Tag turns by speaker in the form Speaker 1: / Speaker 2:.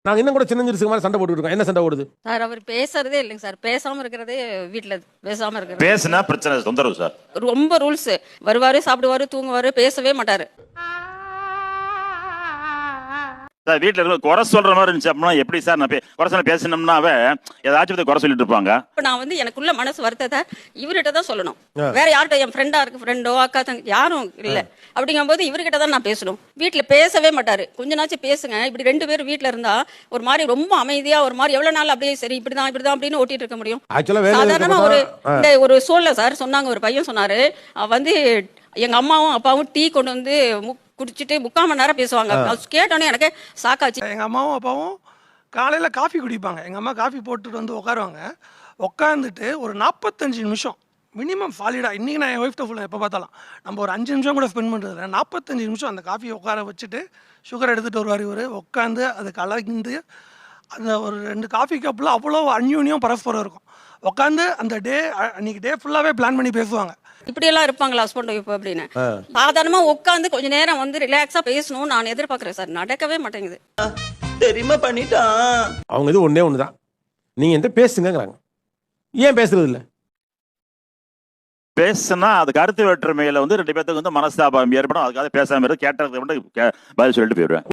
Speaker 1: நாங்க இன்னும் கூட சின்ன சிறுசுக்கு மாதிரி சண்டை போட்டுட்டு இருக்கோம். என்ன சண்டை ஓடுது
Speaker 2: சார் அவர் பேசுறதே இல்லைங்க சார். பேசாம இருக்கிறதே வீட்டுல பேசாம இருக்கிறது.
Speaker 3: பேசுனா பிரச்சனை தொந்தரவு சார்.
Speaker 2: ரொம்ப ரூல்ஸ். வருவாரு, சாப்பிடுவாரு, தூங்குவாரு, பேசவே மாட்டாரு.
Speaker 3: சார் வீட்டுல இருக்க குறை சொல்ற மாதிரி இருந்துச்சு அப்படின்னா எப்படி சார்? நான் குறை சொல்ல பேசணும்னாவே ஏதாச்சும் குறை சொல்லிட்டு இருப்பாங்க.
Speaker 2: இப்ப நான் வந்து எனக்குள்ள மனசு வருத்தத்தை இவர்கிட்ட தான் சொல்லணும். வேற யார்கிட்ட, என் ஃப்ரெண்டா இருக்கு, ஃப்ரெண்டோ அக்கா தங்க யாரும் இல்ல அப்படிங்கும்போது இவர்கிட்ட தான் நான் பேசணும். வீட்டுல பேசவே மாட்டாரு. கொஞ்ச நாச்சும் பேசுங்க. இப்படி 2 பேரும் வீட்டுல இருந்தா ஒரு மாதிரி ரொம்ப அமைதியா ஒரு மாதிரி எவ்வளவு நாள் அப்படியே சரி இப்படிதான் அப்படின்னு ஓட்டிட்டு இருக்க முடியும்? சாதாரணமா ஒரு சூழல சார் சொன்னாங்க. ஒரு பையன் சொன்னாரு, வந்து எங்க அம்மாவும் அப்பாவும் டீ கொண்டு வந்து குடிச்சிட்டு 3/4 மணி நேரம் பேசுவாங்க. கேட்டோன்னே எனக்கு சாக்காச்சு.
Speaker 4: எங்கள் அம்மாவும் அப்பாவும் காலையில் காஃபி குடிப்பாங்க. எங்கள் அம்மா காஃபி போட்டுட்டு வந்து உட்காருவாங்க. உட்காந்துட்டு ஒரு 45 நிமிஷம் மினிமம் சாலிடாக, இன்றைக்கி நான் என் ஒய்ஃப்ட்ட ஃபுல்லாக எப்போ பார்த்தாலும் நம்ம ஒரு 5 நிமிஷம் கூட ஸ்பெண்ட் பண்ணுறதில்ல. 45 நிமிஷம் அந்த காஃபியை உட்கார வச்சுட்டு சுகர் எடுத்துகிட்டு வருவார் இவர். உட்காந்து அது கலந்து அந்த ஒரு 2 காஃபி கப்பில் அவ்வளோ அந்யூன்யம் பரஸ்பரம் இருக்கும். உட்காந்து அந்த அன்றைக்கி டே ஃபுல்லாகவே பிளான் பண்ணி பேசுவாங்க.
Speaker 2: இப்படியெல்லாம் இருப்பாங்களா ஹஸ்பண்ட் ஒய்ஃப் அப்படின்னு? சாதாரணமா உட்காந்து கொஞ்ச நேரம் வந்து ரிலாக்ஸா பேசணும் நான் எதிர்பார்க்கிறேன் சார். நடக்கவே மாட்டேங்குது.
Speaker 5: தெரியுமா பண்ணிட்டான்.
Speaker 1: அவங்க இது ஒண்ணுதான், நீங்க எந்த பேசுங்கிறாங்க. ஏன் பேசுறது இல்ல?
Speaker 3: பேசுனா அது கருத்து வேற்றுமையில 2 பேத்துக்கு மனஸ்தாபம் ஏற்படும். அதுக்காக பேசாம கேட்டதுக்கு மட்டும் பதில் சொல்லிட்டு போயிடுவேன்.